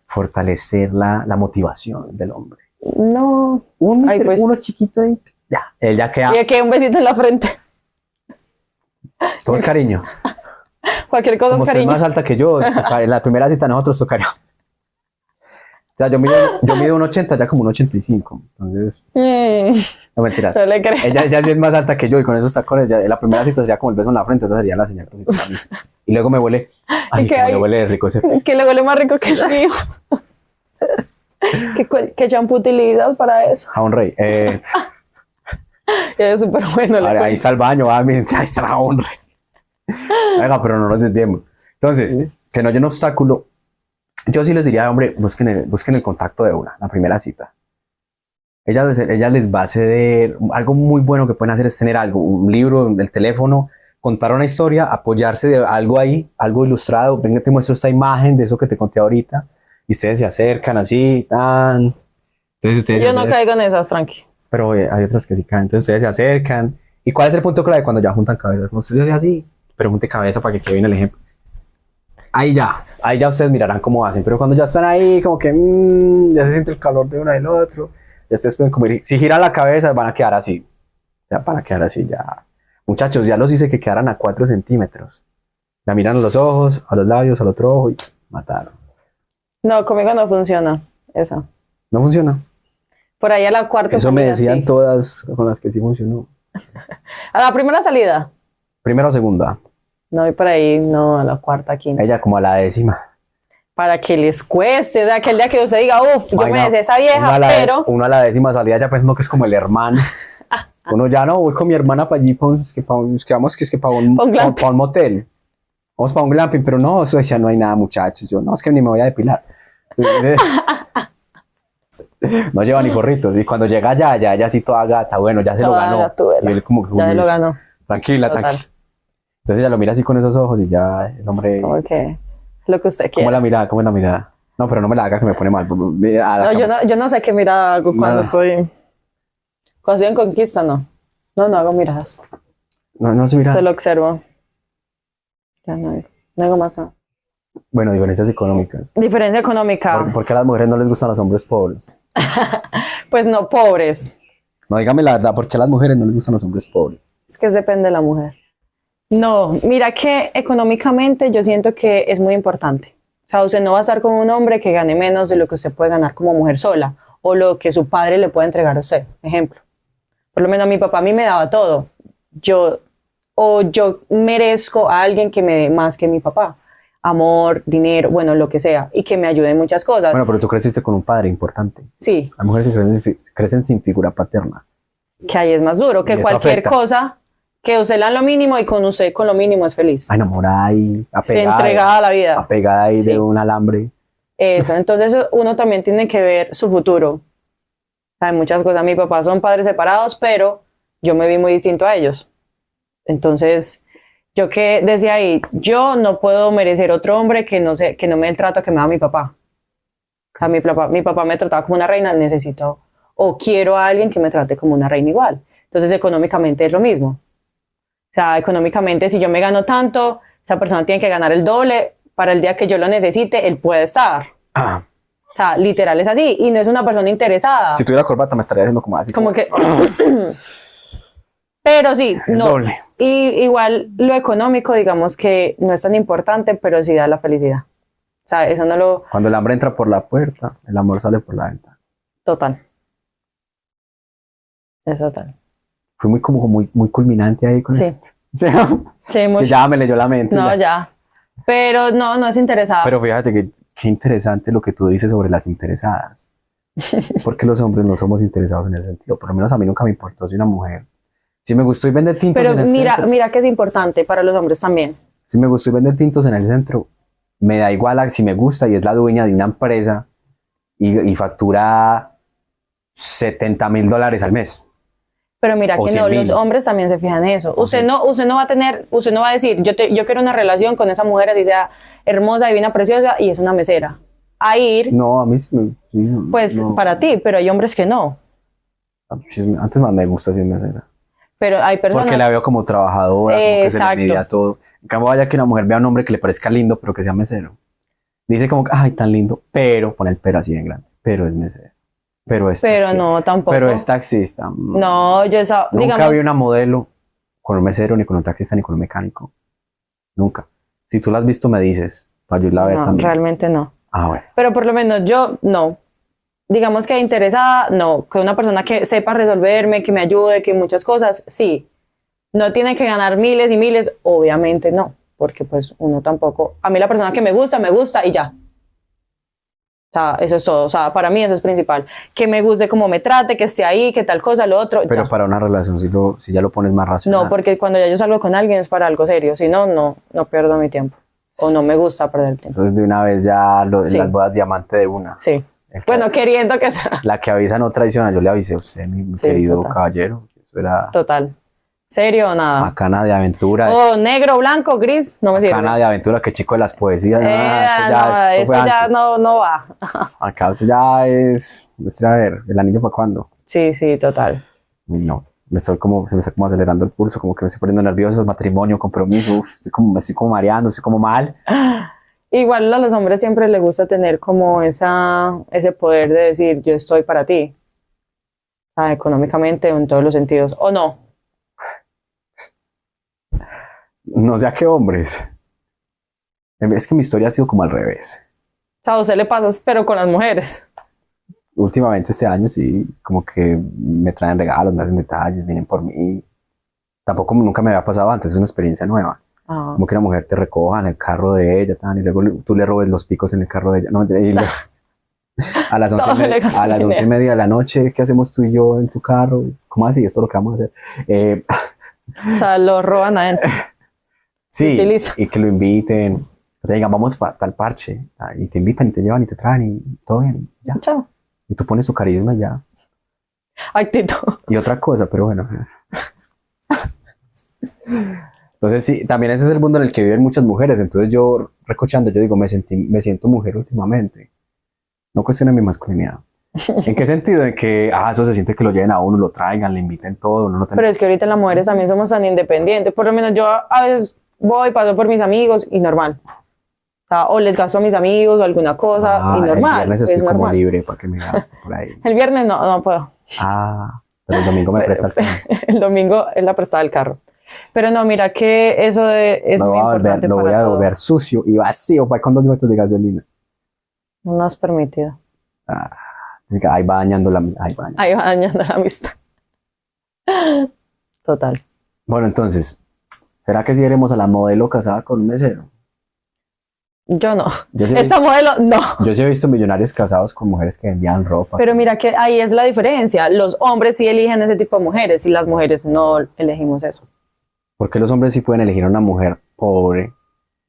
fortalecer la motivación del hombre. No. Ay, pues. Uno chiquito ahí, ya, él ya queda, Y que un besito en la frente. todo es cariño. Cualquier cosa Como es usted es cariño. más alta que yo, en la primera cita nosotros tocaríamos. O sea, yo mido 1,80, ya como 1,85. Entonces, no mentira. No le creo. Ella sí es más alta que yo y con esos tacones, ya, en la primera cita sería como el beso en la frente, esa sería la señal positiva. Y luego me huele, ay, que como hay- le huele rico ese. Que le huele más rico que el mío. ¿Qué champú utilizas para eso? Jabón Rey. Es súper bueno. le Ahí cuento. está el baño, ahí está la honra. Venga, pero no nos desviemos. Entonces, que no haya un obstáculo. Yo sí les diría, hombre, busquen el contacto de una, la primera cita. Ella les va a ceder. Algo muy bueno que pueden hacer es tener algo, un libro, el teléfono, contar una historia, apoyarse de algo ahí, algo ilustrado. Venga, te muestro esta imagen de eso que te conté ahorita. Y ustedes se acercan así, tan. Entonces ustedes Yo se no acercan. caigo en esas, tranqui. Pero hay otras que sí caen. Entonces ustedes se acercan. ¿Y cuál es el punto clave cuando ya juntan cabezas? Cuando ustedes se hacen así, pregunte cabeza para que quede bien el ejemplo. Ahí ya ustedes mirarán cómo hacen. Pero cuando ya están ahí, como que ya se siente el calor de uno del otro. Ya ustedes pueden como si giran la cabeza, van a quedar así. Ya van a quedar así, ya. Muchachos, ya los hice que quedaran a 4 centímetros. La miran a los ojos, a los labios, al otro ojo y mataron. No, conmigo no funciona. Esa. No funciona. Por ahí a la cuarta Eso me salida, decían sí. todas con las que sí funcionó. A la primera salida. Primera o segunda. No, y por ahí no, a la cuarta, quinta. Ella como a la 10ª. Para que les cueste, de aquel día que usted diga, uff, yo me Vaina, deseo esa vieja, pero... Uno a la 10ª salida ya pensando que es como el hermano. Uno ya no, voy con mi hermana para allí, nos quedamos que es que para un motel. Vamos para un glamping, pero no, eso ya no hay nada, muchachos. Yo no, es que ni me voy a depilar. No lleva ni forritos. Y cuando llega ya ella así toda gata, bueno, ya se Toda lo ganó. gatúbela. Y él como que, Ya se uy, lo ganó. tranquila, Total. tranquila. Entonces ella lo mira así con esos ojos y ya el hombre... Como que lo que usted ¿Cómo quiera. es la mirada? ¿Cómo es la mirada? No, pero no me la haga que me pone mal. Mira a la No, cámara. yo no sé qué mirada hago cuando Nada. estoy... Cuando estoy en conquista, no. No hago miradas. No se mira. Solo observo. Ya no hago más nada. Bueno, diferencias económicas. Diferencia económica. ¿Por qué a las mujeres no les gustan los hombres pobres? Pues no pobres. No, dígame la verdad, ¿por qué a las mujeres no les gustan los hombres pobres? Es que depende de la mujer. No, mira que económicamente yo siento que es muy importante. O sea, usted no va a estar con un hombre que gane menos de lo que usted puede ganar como mujer sola o lo que su padre le puede entregar a usted. Ejemplo. Por lo menos mi papá a mí me daba todo. Yo merezco a alguien que me dé más que mi papá. Amor, dinero, bueno, lo que sea. Y que me ayude en muchas cosas. Bueno, pero tú creciste con un padre importante. Sí, Las mujeres crecen sin figura paterna. que ahí es más duro. Y Que eso cualquier afecta. cosa, que usted le da lo mínimo y con usted con lo mínimo es feliz. Enamorada y Se entregada a la vida. apegada ahí Sí. de un alambre. Eso, entonces uno también tiene que ver su futuro. Hay muchas cosas. Mi papá son padres separados, pero yo me vi muy distinto a ellos. Entonces, yo que desde ahí, yo no puedo merecer otro hombre que no me dé el trato que me da mi papá. O sea, mi papá me trataba como una reina, necesito o quiero a alguien que me trate como una reina igual. Entonces, económicamente es lo mismo. O sea, económicamente, si yo me gano tanto, esa persona tiene que ganar el doble para el día que yo lo necesite, él puede estar. Ah, O sea, literal es así. Y no es una persona interesada. si tuviera corbata me estaría haciendo como así. Como que... Pero sí, el no. doble. Y igual lo económico, digamos que no es tan importante, pero sí da la felicidad. O sea, eso no lo... Cuando el hambre entra por la puerta, el amor sale por la ventana. Total. Es total. Fui muy culminante ahí con Sí. esto. O sea, Sí, es que mucho. ya me leyó la mente. No, ya. Pero no es interesada. Pero fíjate que qué interesante lo que tú dices sobre las interesadas. Porque los hombres no somos interesados en ese sentido. Por lo menos a mí nunca me importó si una mujer. Si me gustó y vende tintos Pero en el centro. mira que es importante para los hombres también. Si me gustó y vende tintos en el centro, me da igual si me gusta y es la dueña de una empresa y factura $70,000 al mes. Pero mira O que no, 100,000. los hombres también se fijan en eso. Usted no va a decir, yo quiero una relación con esa mujer así sea hermosa, divina, preciosa y es una mesera. A ir, No, a mí sí sí, pues no. para ti, pero hay hombres que no. Antes más me gusta si es mesera. Pero hay personas... Porque la veo como trabajadora, como que se le Exacto. envidia todo. En cambio, vaya que una mujer vea a un hombre que le parezca lindo, pero que sea mesero. Dice como, ay, tan lindo, pero, pone el pero así bien grande, pero es mesero. Pero es Pero taxista. no, tampoco. Pero es taxista. No, yo esa, Nunca digamos, vi una modelo con un mesero, ni con un taxista, ni con un mecánico. Nunca. Si tú la has visto, me dices, para yo irla a ver no, también. realmente no. Ah, bueno. Pero por lo menos yo no. Digamos que interesada, no. Que una persona que sepa resolverme, que me ayude, que muchas cosas, sí. No tiene que ganar miles y miles, obviamente no. Porque pues uno tampoco. A mí la persona que me gusta y ya. O sea, eso es todo. O sea, para mí eso es principal. Que me guste cómo me trate, que esté ahí, que tal cosa, lo otro. Pero ya. para una relación, si ya lo pones más racional. No, porque cuando ya yo salgo con alguien es para algo serio. Si no, no pierdo mi tiempo. O no me gusta perder el tiempo. Entonces, de una vez ya Sí. las bodas diamante de una. Sí. El que- Bueno, queriendo que sea. La que avisa no traiciona. Yo le avisé a usted, mi Sí, querido total. caballero. Eso era Total. ¿Serio o nada? bacana de aventura. O negro, blanco, gris, no me sirve. Bacana de aventura, que chico de las poesías. No, eso fue ya antes. no va. Acá usted ya es. Muestra a ver, ¿el anillo para cuándo? Sí, total. Uy, no, se me está como acelerando el pulso, como que me estoy poniendo nervioso, matrimonio, compromiso, me estoy como mareando, estoy como mal. Igual a los hombres siempre les gusta tener como ese poder de decir yo estoy para ti. O sea, económicamente o en todos los sentidos. ¿O no? No sé a qué hombres. Es que mi historia ha sido como al revés. O sea, a usted le pasa, pero con las mujeres. Últimamente este año sí, como que me traen regalos, me hacen detalles, vienen por mí. Tampoco nunca me había pasado antes, es una experiencia nueva. Ah. Como que una mujer te recoja en el carro de ella, tan, y luego tú le robes los picos en el carro de ella. No, mentira, y a las 11 Todo le gasté a las dinero. 11:30 de la noche, ¿qué hacemos tú y yo en tu carro? ¿Cómo así? Esto es lo que vamos a hacer. O sea, lo roban a él. Sí, Utiliza. y que lo inviten, que te digan, vamos para tal parche, y te invitan y te llevan y te traen y todo bien, ya. Chao. Y tú pones tu carisma y ya. Actitud. Y otra cosa, pero bueno. Entonces sí, también ese es el mundo en el que viven muchas mujeres. Entonces yo, recochando, yo digo, me siento mujer últimamente. No cuestiona mi masculinidad. ¿En qué sentido? En que, eso se siente que lo lleven a uno, lo traigan, le inviten todo, uno no tiene... Pero es que ahorita las mujeres también somos tan independientes. Por lo menos yo a veces voy, paso por mis amigos y normal. O sea, o les gasto a mis amigos o alguna cosa y El normal. viernes es estoy como normal. libre para que me gaste por ahí. El viernes no puedo. Pero el domingo me presta el tiempo. El domingo es la prestada del carro. Pero no, mira que eso es muy importante Lo voy para a todo. devolver sucio y vacío con 2 gotas de gasolina. No es permitido. Así que ahí va dañando la... Ahí va dañando. Ahí va dañando la amistad. Total. Bueno, entonces, ¿será que si iremos a la modelo casada con un mesero? Yo no. Yo sí, Esta modelo, no. yo sí he visto millonarios casados con mujeres que vendían ropa. Pero mira que ahí es la diferencia. Los hombres sí eligen ese tipo de mujeres y las mujeres no elegimos eso. ¿Por qué los hombres sí pueden elegir a una mujer pobre?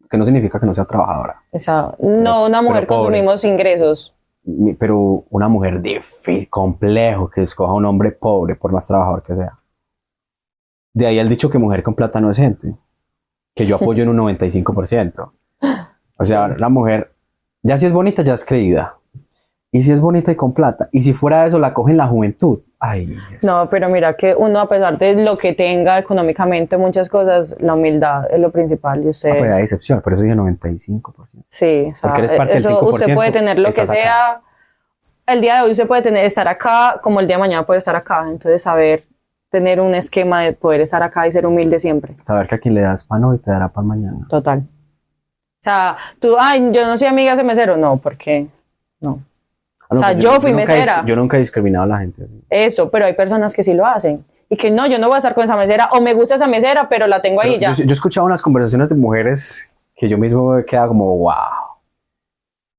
Que no significa que no sea trabajadora. O sea, no una mujer pero con sus pobre. mismos ingresos. Pero una mujer difícil, complejo, que escoja un hombre pobre, por más trabajador que sea. De ahí el dicho que mujer con plata no es gente. Que yo apoyo en un 95%. O sea, la mujer, ya si es bonita, ya es creída. Y si es bonita y con plata. Y si fuera eso, la coge en la juventud. Ay, No, pero mira que uno, a pesar de lo que tenga económicamente, muchas cosas, la humildad es lo principal. Y usted, pues hay excepción, por eso dije 95%. sí, o sea, Porque eres parte del eso, 5%, usted puede tener lo que estás acá. sea. El día de hoy usted puede estar acá, como el día de mañana puede estar acá. Entonces, saber tener un esquema de poder estar acá y ser humilde siempre. Saber que a quien le das pan hoy te dará pan mañana. Total. O sea, tú, ay, yo no soy amiga de ese mesero. No, porque no. O sea, yo fui mesera. Yo nunca he discriminado a la gente. Así. Eso, pero hay personas que sí lo hacen. Y que no, yo no voy a estar con esa mesera. O me gusta esa mesera, pero la tengo ahí Pero ya. yo he escuchado unas conversaciones de mujeres que yo mismo me quedaba como, wow.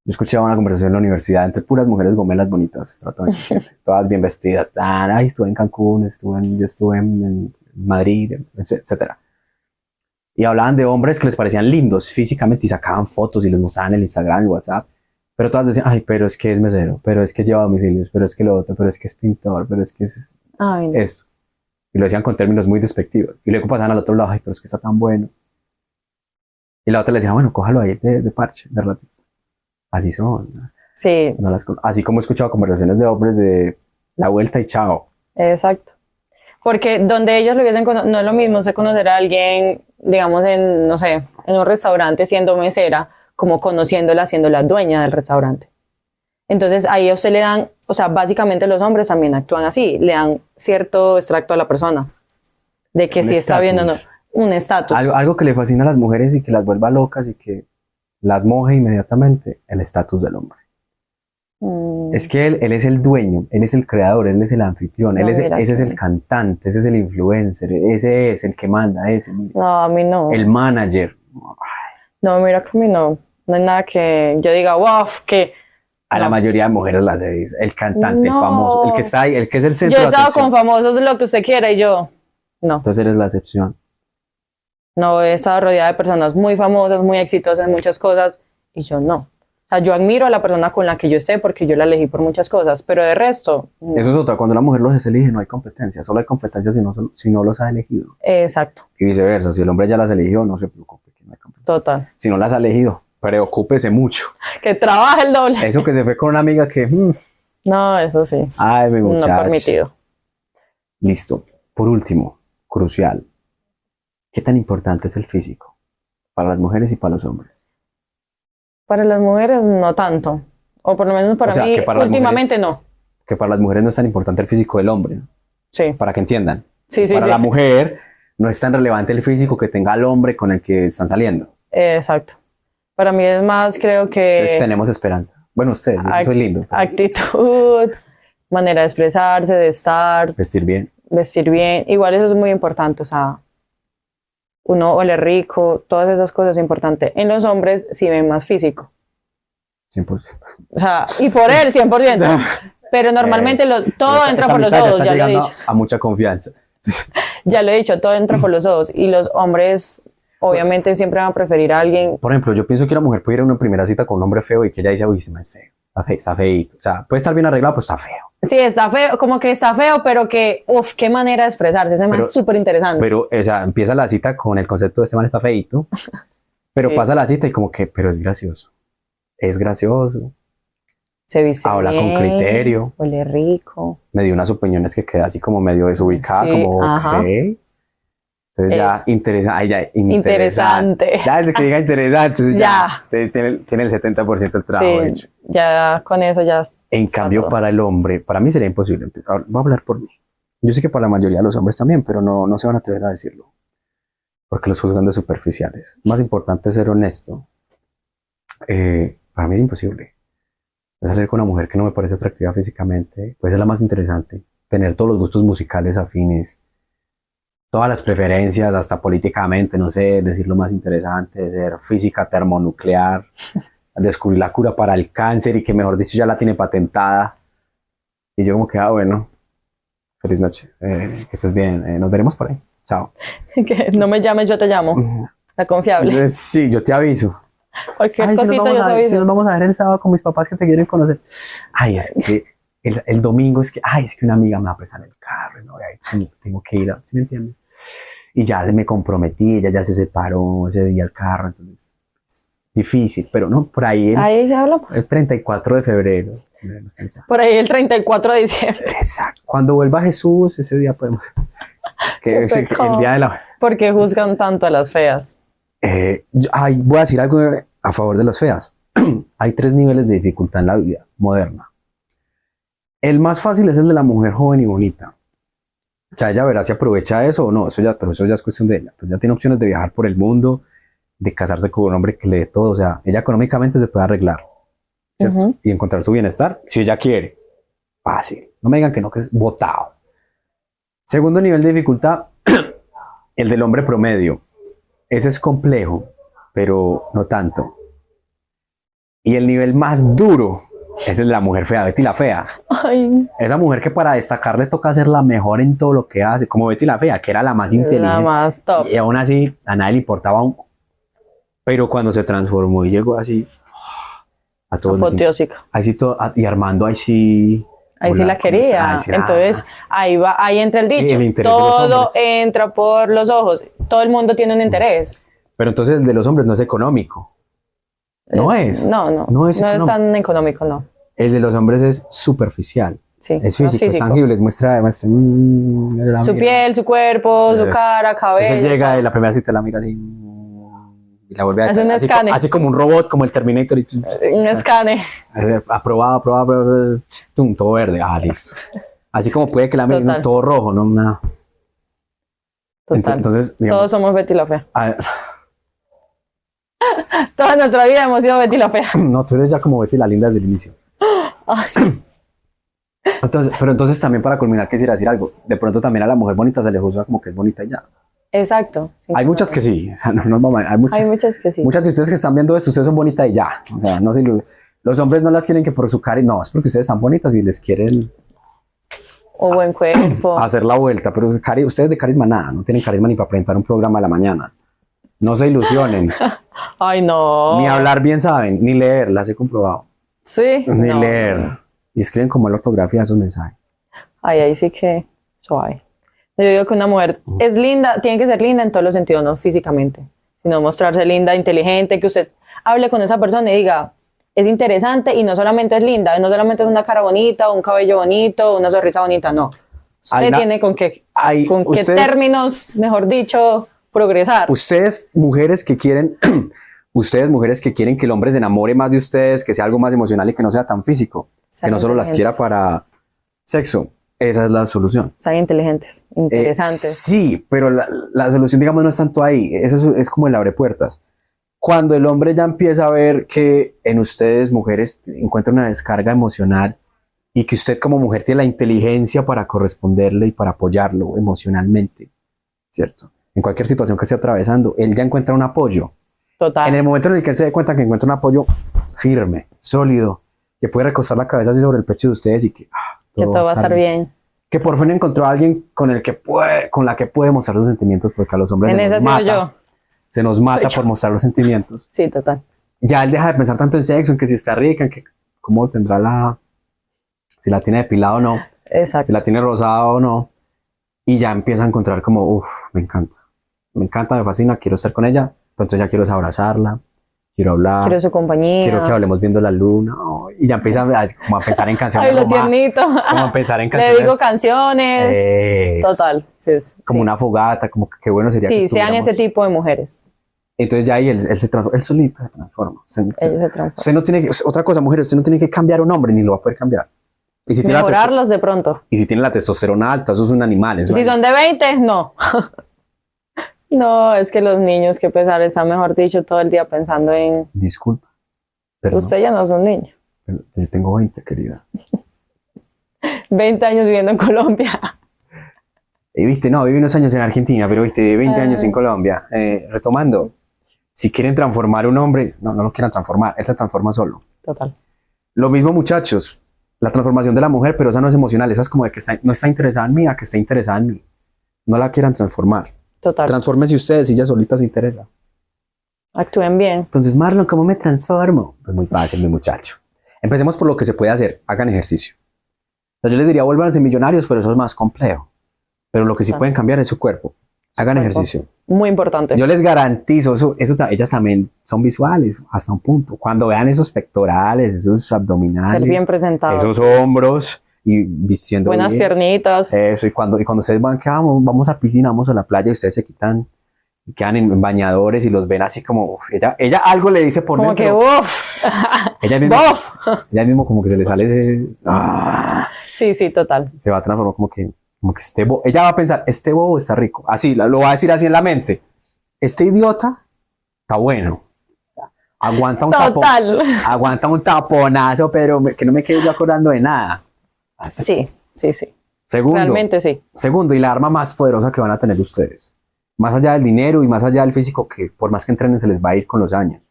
Yo escuchaba una conversación en la universidad entre puras mujeres gomelas bonitas, trato 27, todas bien vestidas, ay, estuve en Cancún, yo estuve en Madrid, etcétera. Y hablaban de hombres que les parecían lindos físicamente y sacaban fotos y les mostraban en el Instagram, el WhatsApp. Pero todas decían, ay, pero es que es mesero, pero es que lleva domicilios, pero es que lo otro, pero es que es pintor, pero es que es Ay, no. esto. Y lo decían con términos muy despectivos. Y luego pasaban al otro lado, ay, pero es que está tan bueno. Y la otra le decía, bueno, cójalo ahí de parche, de ratito. Así son. Sí, Así como he escuchado conversaciones de hombres de la vuelta y chao. exacto. Porque donde ellos lo hubiesen conocido, no es lo mismo se conocer a alguien, digamos, en, no sé, en un restaurante siendo mesera, como conociéndola, siendo la dueña del restaurante. Entonces ahí a usted le dan, o sea, básicamente los hombres también actúan así, le dan cierto extracto a la persona, de que Un si está viendo o no, estatus. un estatus. Algo que le fascina a las mujeres y que las vuelva locas y que las moje inmediatamente, el estatus del hombre. Es que él es el dueño, él es el creador, él es el anfitrión, No, ese mira es que- el cantante, ese es el influencer, ese es el que manda, No, a mí no. el manager. No, mira que a mí no. No hay nada que yo diga, wow, que... A la No. mayoría de mujeres las he visto, el cantante, el No. famoso, el que está ahí, el que es el centro Yo he de estado atención. con famosos, lo que usted quiera, y yo, no. Entonces eres la excepción. No, he estado rodeada de personas muy famosas, muy exitosas en muchas cosas, y yo no. O sea, yo admiro a la persona con la que yo esté porque yo la elegí por muchas cosas, pero de resto, no. Eso es otra, cuando la mujer los elige no hay competencia, solo hay competencia si no los ha elegido. Exacto, Y viceversa, si el hombre ya las eligió, no se preocupe, que no hay competencia. total. Si no las ha elegido, preocúpese mucho. Que trabaje el doble. Eso que se fue con una amiga que, No, eso sí, ay, mi no muchacho. permitido. Listo. Por último, crucial. ¿Qué tan importante es el físico para las mujeres y para los hombres? Para las mujeres no tanto, o por lo menos para O sea, mí que para las últimamente no. Que para las mujeres no es tan importante el físico del hombre, ¿no? Sí, Para que entiendan. sí, sí. Para sí. la mujer no es tan relevante el físico que tenga el hombre con el que están saliendo. Exacto. Para mí es más, creo Entonces que tenemos esperanza. Bueno, ustedes, yo sí soy lindo. actitud, manera de expresarse, de estar, Vestir bien. vestir bien. Igual eso es muy importante, o sea, uno ole rico, todas esas cosas es importante. En los hombres sí ven más físico, 100%. o sea, y por él 100%. Pero normalmente todo Esta- entra esta por los amistad ojos, ya lo he llegando dicho. a mucha confianza. Ya lo he dicho, todo entra por los ojos. Y los hombres, obviamente, siempre van a preferir a alguien. Por ejemplo, yo pienso que una mujer puede ir a una primera cita con un hombre feo y que ella dice, uy, ese man es feo. Está feíto. O sea, puede estar bien arreglado, pero está feo. Sí, está feo, como que está feo, pero que, uff, qué manera de expresarse. Ese man es súper interesante. Pero, o sea, empieza la cita con el concepto de este man está feíto, pero Sí. pasa la cita y como que, pero es gracioso. Es gracioso. Se viste Habla con bien, criterio. huele rico. Me dio unas opiniones que queda así como medio desubicada, Sí, como, ajá. ok. Entonces ya Interesante. Ya desde que diga interesante, entonces Ya. usted tiene el 70% del trabajo Sí, hecho. ya con eso ya. En está cambio, todo. para el hombre, para mí sería imposible. Ahora, voy a hablar por mí. Yo sé que para la mayoría de los hombres también, pero no se van a atrever a decirlo. Porque los juzgan de superficiales. Más importante es ser honesto. Para mí es imposible. Voy a salir con una mujer que no me parece atractiva físicamente. Puede ser la más interesante. Tener todos los gustos musicales afines. Todas las preferencias, hasta políticamente, no sé, decir lo más interesante, ser física termonuclear, descubrir la cura para el cáncer y que mejor dicho ya la tiene patentada. Y yo como que, bueno, feliz noche, que estés bien, nos veremos por ahí, chao. Que no me llames, yo te llamo. La confiable. Sí, yo te aviso. Cualquier Ay, cosita yo te si aviso. nos vamos a ver el sábado con mis papás que te quieren conocer. Ay, es que el domingo es que una amiga me va a prestar el carro, ¿no? Ay, tengo que ir, ¿sí me entiendes? Y ya me comprometí, ella ya se separó ese día el carro, entonces es difícil, pero no, por ahí Ahí ya hablamos. el 34 de febrero. Por ahí el 34 de diciembre. Exacto. Cuando vuelva Jesús, ese día podemos. Qué Es el pecado. día de la. ¿Por qué juzgan tanto a las feas? Voy a decir algo a favor de las feas. Hay 3 niveles de dificultad en la vida moderna. El más fácil es el de la mujer joven y bonita. O sea, ella verá si aprovecha eso o no, pero eso ya es cuestión de ella. Pues ya tiene opciones de viajar por el mundo, de casarse con un hombre que le dé todo. O sea, ella económicamente se puede arreglar, ¿cierto? Ujú. Y encontrar su bienestar, si ella quiere. Fácil. No me digan que es botado. Segundo nivel de dificultad, el del hombre promedio. Ese es complejo, pero no tanto. Y el nivel más duro es el de la mujer fea, Betty la fea. Ay, Esa mujer que para destacar le toca ser la mejor en todo lo que hace, como Betty la fea, que era la más la inteligente. más top. Y aún así, a nadie le importaba Pero cuando se transformó y llegó así, a todos les Apoteósica. ahí sí todo, y Armando ahí sí. Ahí sí hola, la ¿cómo quería. estás? Sí, Entonces, ahí entra el dicho. el interés de los Todo hombres. entra por los ojos. Todo el mundo tiene un interés. Pero entonces el de los hombres no es económico. No es. No No es es económico. tan económico, no. El de los hombres es superficial. Sí, Es más físico, es tangible, es muestra Su mira. piel, su cuerpo, su Es- cara, cabello. Entonces llega y la primera cita la mira así y la vuelve a Hace un así, escane. así como un robot, como el Terminator. Y, Un escane. aprobado, tum, todo verde. Listo. Así como puede que la miren Total. todo rojo, no nada. Total. Entonces, digamos, Todos somos Betty la fea. ah, Toda nuestra vida hemos sido Betty la fea. no, tú eres ya como Betty la linda desde el inicio. Ay, sí. Pero entonces también para culminar quisiera decir algo. De pronto también a la mujer bonita se le juzga como que es bonita y ya. Exacto. Sí, Hay muchas que sí. O sea, hay muchas. Hay muchas que sí. Muchas de ustedes que están viendo esto, ustedes son bonitas y ya. O sea, no se los hombres no las quieren que por su carisma, no, es porque ustedes están bonitas y les quieren O buen cuerpo. hacer la vuelta, pero ustedes de carisma nada, no tienen carisma ni para presentar un programa a la mañana. No se ilusionen, Ay, no. ni hablar bien saben, ni leer, las he comprobado, Sí. ni no. leer. Y escriben como la ortografía de esos mensajes. Ay, ahí sí que suave. Yo digo que una mujer es linda, tiene que ser linda en todos los sentidos, no físicamente, sino mostrarse linda, inteligente, que usted hable con esa persona y diga, es interesante y no solamente es linda, no solamente es una cara bonita, un cabello bonito, una sonrisa bonita, no. Usted tiene con qué términos, mejor dicho, progresar. Ustedes, mujeres que quieren, ustedes, mujeres que quieren que el hombre se enamore más de ustedes, que sea algo más emocional y que no sea tan físico, que no solo las quiera para sexo. Esa es la solución. Sean inteligentes, interesantes. Sí, pero la solución, digamos, no es tanto ahí. Eso es como el abrepuertas. Cuando el hombre ya empieza a ver que en ustedes, mujeres, encuentra una descarga emocional y que usted como mujer tiene la inteligencia para corresponderle y para apoyarlo emocionalmente, ¿cierto? En cualquier situación que esté atravesando, él ya encuentra un apoyo. Total. En el momento en el que él se dé cuenta que encuentra un apoyo firme, sólido, que puede recostar la cabeza así sobre el pecho de ustedes y que todo va a estar bien. Que por fin encontró a alguien con la que puede mostrar los sentimientos, porque a los hombres En esa soy yo. se nos mata Soy por mostrar los sentimientos. Sí, total. Ya él deja de pensar tanto en sexo, en que si está rica, en que cómo tendrá si la tiene depilado o no, Exacto. si la tiene rosada o no, y ya empieza a encontrar como, me encanta, me fascina, quiero estar con ella, pero entonces ya quiero es abrazarla, quiero hablar, quiero su compañía. quiero que hablemos viendo la luna, oh, y ya empieza como a pensar en canciones Ay, lo tiernito. como a pensar en Le canciones. digo canciones. Eso. Total. Sí, Como sí. una fogata, como que qué bueno sería que Sí, sean estuviéramos. ese tipo de mujeres. Entonces ya ahí él se transforma, él solito se transforma. Ellos se transforman. Usted no tiene que, otra cosa, mujeres, usted no tiene que cambiar un hombre ni lo va a poder cambiar. Y si tiene Mejorarlos de pronto. y si tiene la testosterona alta, eso es un animal. Eso Si son de 20, no. No, es que los niños, qué pesar, están, mejor dicho, todo el día pensando en... Disculpa, pero Usted ya no es un niño. yo tengo 20, querida. 20 años viviendo en Colombia. Y viste, no, viví unos años en Argentina, pero viste, 20 años en Ay. Colombia. Retomando, si quieren transformar un hombre, no lo quieran transformar, él se transforma solo. Total. Lo mismo, muchachos, la transformación de la mujer, pero esa no es emocional, esa es como de que no está interesada en mí, a que está interesada en mí. No la quieran transformar. Total. Transfórmense ustedes y ella solita se interesa. Actúen bien. Entonces, Marlon, ¿cómo me transformo? Pues muy fácil, mi muchacho. Empecemos por lo que se puede hacer. Hagan ejercicio. Entonces, yo les diría, vuélvanse millonarios, pero eso es más complejo. Pero lo que sí Claro. pueden cambiar es su cuerpo. Hagan cuerpo. ejercicio. Muy importante. Yo les garantizo, ellas también son visuales hasta un punto. Cuando vean esos pectorales, esos abdominales, Ser bien presentados. esos hombros y vistiendo Buenas bien. piernitas. Eso, y cuando ustedes van, que vamos a piscina, vamos a la playa y ustedes se quitan y quedan en bañadores y los ven así como, uf, ella algo le dice por Como que, dentro. uff. Ella mismo, ¡Bof! ella mismo como que se le sale ese, Sí, sí, total. se va a transformar como que ella va a pensar, este bobo está rico. Así, lo va a decir así en la mente. Este idiota está bueno. Aguanta un Total. aguanta un taponazo, pero que no me quede yo acordando de nada. Así. Sí, sí, sí. Segundo, Realmente sí. segundo, y la arma más poderosa que van a tener ustedes, más allá del dinero y más allá del físico, que por más que entrenen se les va a ir con los años,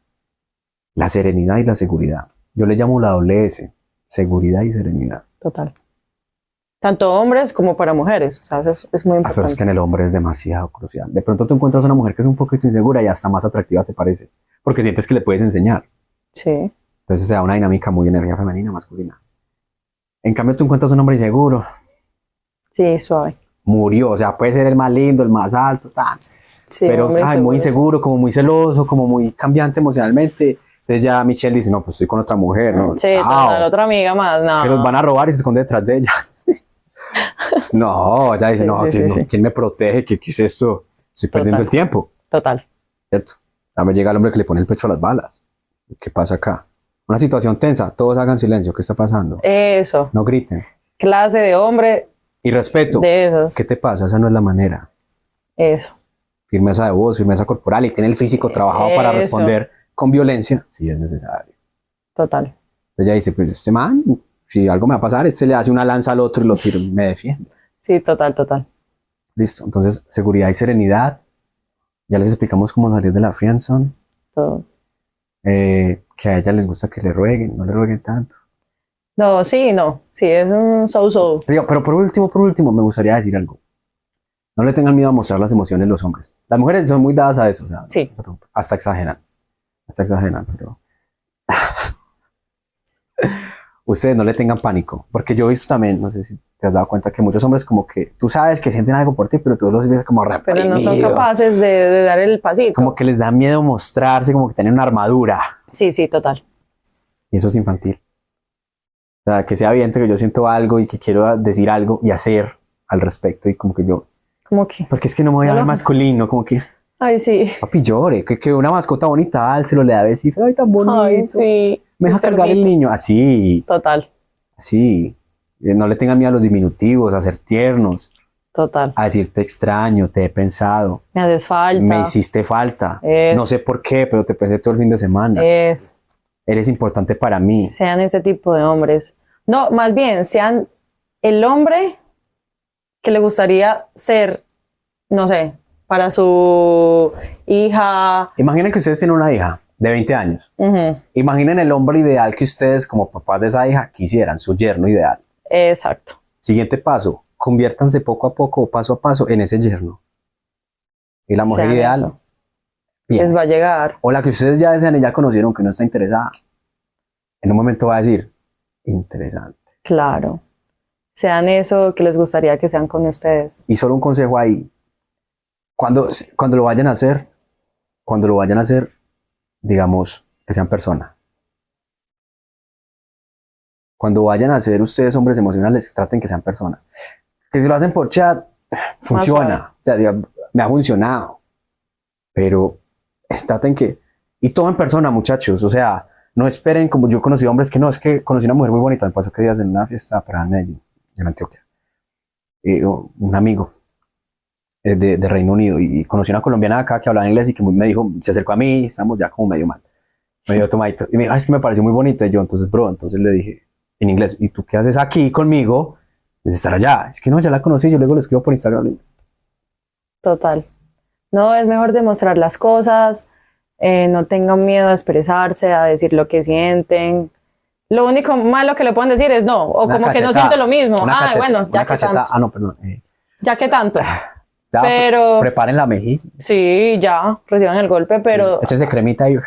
la serenidad y la seguridad. Yo le llamo la doble S, seguridad y serenidad. Total. Tanto hombres como para mujeres. O sea, es muy Ah, pero es importante. que en el hombre es demasiado crucial. De pronto te encuentras una mujer que es un poquito insegura y hasta más atractiva te parece, porque sientes que le puedes enseñar. Sí. Entonces se da una dinámica muy energía femenina, masculina. En cambio, tú encuentras un hombre inseguro, Sí, suave. murió, o sea, puede ser el más lindo, el más alto, tal. Sí, Pero hombre muy inseguro, inseguro, como muy celoso, como muy cambiante emocionalmente. Entonces ya Michelle dice, no, pues estoy con otra mujer, ¿no? Sí, Chao. total, otra amiga más. No. Que los van a robar y se esconde detrás de ella. No, ella dice, Sí, no, sí, ¿quién, sí, no, sí. ¿quién me protege? ¿Qué es esto? Estoy perdiendo Total. el tiempo, Total. ¿cierto? Ya me llega el hombre que le pone el pecho a las balas. ¿Qué pasa acá? Una situación tensa, todos hagan silencio, ¿qué está pasando? Eso. No griten. Clase de hombre Y respeto, de esos. ¿qué te pasa? Esa no es la manera. Eso. Firmeza de voz, firmeza corporal y tiene el físico trabajado para Eso. responder con violencia si es necesario. Total. Entonces ella dice, pues este man, si algo me va a pasar, este le hace una lanza al otro y lo tira, me defiende. Sí, total, total. Listo, entonces seguridad y serenidad. Ya les explicamos cómo salir de la friendzone. Todo. Que a ella les gusta que le rueguen, no le rueguen tanto. No, sí, no. Sí, es un so-so. Digo, pero por último, me gustaría decir algo. No le tengan miedo a mostrar las emociones los hombres. Las mujeres son muy dadas a eso, o sea, Sí. hasta exageran, pero ustedes no le tengan pánico, porque yo he visto también, no sé si te has dado cuenta que muchos hombres como que tú sabes que sienten algo por ti, pero tú los ves como Pero reprimidos, no son capaces de dar el pasito. como que les da miedo mostrarse, como que tienen una armadura, Sí, sí, total. y eso es infantil. O sea, que sea evidente que yo siento algo y que quiero decir algo y hacer al respecto, y como que yo, Como que, porque es que no me voy a ver No. masculino, como que ay, sí. papi llore, que una mascota bonita, dárselo, le da besitos, ay tan bonito, Ay, sí. me deja Un cargar el cerdito. niño, así, Total, así. No le tengan miedo a los diminutivos, a ser tiernos, total. a decir te extraño, te he pensado, Me haces falta. me hiciste falta, Eso. no sé por qué, pero te pensé todo el fin de semana, Eso. eres importante para mí. Sean ese tipo de hombres. No, más bien, sean el hombre que le gustaría ser, no sé, para su hija. Imaginen que ustedes tienen una hija de 20 años. Ujú, Imaginen el hombre ideal que ustedes como papás de esa hija quisieran, su yerno ideal. exacto. Siguiente paso, conviértanse poco a poco, paso a paso en ese yerno. Y la mujer Sean ideal, eso. bien. Les va a llegar. O la que ustedes ya desean y ya conocieron que no está interesada. En un momento va a decir, interesante. Claro. Sean eso que les gustaría que sean con ustedes. Y solo un consejo ahí. Cuando lo vayan a hacer, digamos, que sean personas. Cuando vayan a ser ustedes hombres emocionales, traten que sean personas. Que si lo hacen por chat, funciona. O sea, me ha funcionado. Pero traten que... Y todo en persona, muchachos. O sea, no esperen como yo conocí hombres que no, es que conocí una mujer muy bonita. Me pasó que días en una fiesta para en Medellín, en Antioquia. Un amigo de Reino Unido. Y conocí una colombiana acá que hablaba inglés y que me dijo, se acercó a mí, estamos ya como medio mal. Medio tomadito. Y me dijo, es que me pareció muy bonita. Y yo, entonces le dije en inglés, ¿y tú qué haces aquí conmigo? Debes estar allá. Es que no, ya la conocí, yo luego le escribo por Instagram. Total. No, es mejor demostrar las cosas, no tengan miedo a expresarse, a decir lo que sienten. Lo único malo que le pueden decir es no, o como que no siente lo mismo. Bueno, ya que tanto. No, perdón. Ya que tanto. Ya, pero preparen la mejilla. sí, ya, reciban el golpe, pero Sí, échense cremita y...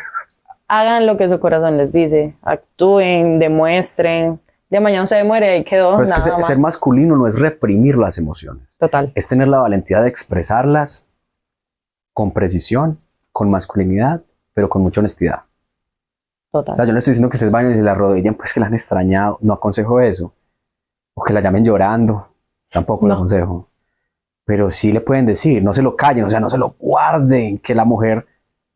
hagan lo que su corazón les dice, actúen, demuestren. De mañana se muere y ahí quedó. Pero es que nada más. ser masculino no es reprimir las emociones. Total. Es tener la valentía de expresarlas con precisión, con masculinidad, pero con mucha honestidad. Total. O sea, yo no estoy diciendo que ustedes vayan y se la arrodillen, pues que la han extrañado. No aconsejo eso. O que la llamen llorando. Tampoco lo aconsejo. Pero sí le pueden decir, no se lo callen, o sea, no se lo guarden. Que la mujer,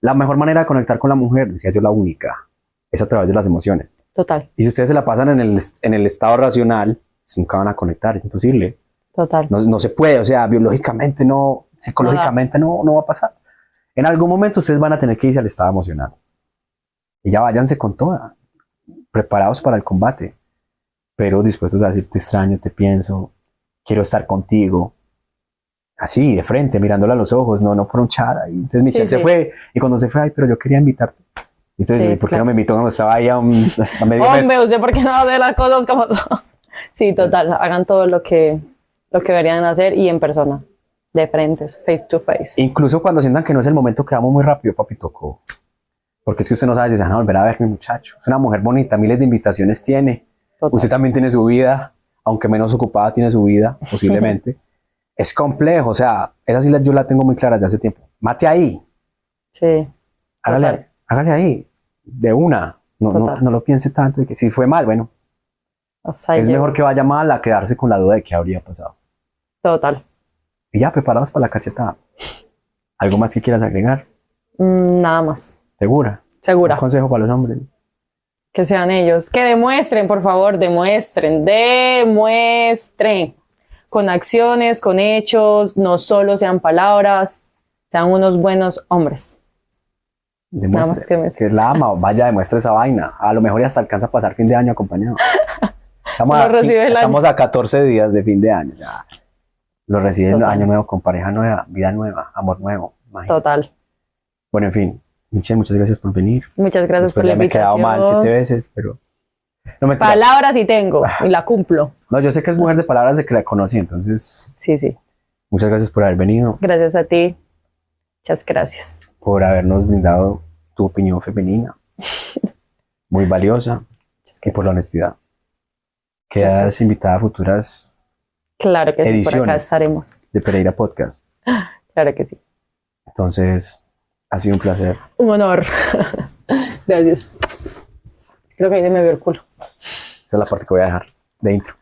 la mejor manera de conectar con la mujer, decía yo, la única, es a través de las emociones. Total. Y si ustedes se la pasan en el estado racional, pues nunca van a conectar, es imposible. Total. No se puede, o sea, biológicamente no, psicológicamente no va a pasar. En algún momento ustedes van a tener que irse al estado emocional. Y ya váyanse con toda, preparados para el combate, pero dispuestos a decir te extraño, te pienso, quiero estar contigo. Así, de frente, mirándola a los ojos, no por un chat. Y entonces Michelle se fue, y cuando se fue, ay, pero yo quería invitarte. Entonces, ¿por qué no me invitó cuando estaba ahí a medio Hombre, usted, ¿por qué no hace las cosas como son? Sí, total, hagan todo lo que deberían hacer y en persona, de frente, face to face. Incluso cuando sientan que no es el momento, que vamos muy rápido, papi, tocó. Porque es que usted no sabe si se van a volver a ver, mi muchacho. Es una mujer bonita, miles de invitaciones tiene. Total. Usted también tiene su vida, aunque menos ocupada tiene su vida, posiblemente. Es complejo, o sea, esa sí yo la tengo muy clara desde hace tiempo. Mate ahí. Sí. Hágale ahí, de una. No lo piense tanto y que si fue mal, bueno. Es mejor que vaya mal a quedarse con la duda de qué habría pasado. Total. Y ya, preparados para la cachetada. ¿Algo más que quieras agregar? Nada más. ¿Segura? Segura. Un consejo para los hombres. Que sean ellos. Que demuestren, por favor, demuestren. Con acciones, con hechos, no solo sean palabras, sean unos buenos hombres. Demuestre que la ama, vaya, demuestre esa vaina. A lo mejor ya hasta alcanza a pasar fin de año acompañado. Estamos a 14 días de fin de año. Ya. Lo recibe el año nuevo con pareja nueva, vida nueva, amor nuevo. Imagínate. Total. Bueno, en fin. Michelle, muchas gracias por venir. Muchas gracias por la invitación. Me he quedado mal 7 veces, pero... No, palabras sí tengo, y la cumplo. No, yo sé que es mujer de palabras de que la conocí, entonces... Sí. Muchas gracias por haber venido. Gracias a ti. Muchas gracias. Por habernos brindado tu opinión femenina. Muy valiosa. Y por la honestidad. Quedas invitada a futuras claro que ediciones sí, por acá estaremos. De Pereira Podcast. Claro que sí. Entonces, ha sido un placer. Un honor. Gracias. Creo que ahí se me vio el culo. Esa es la parte que voy a dejar de intro.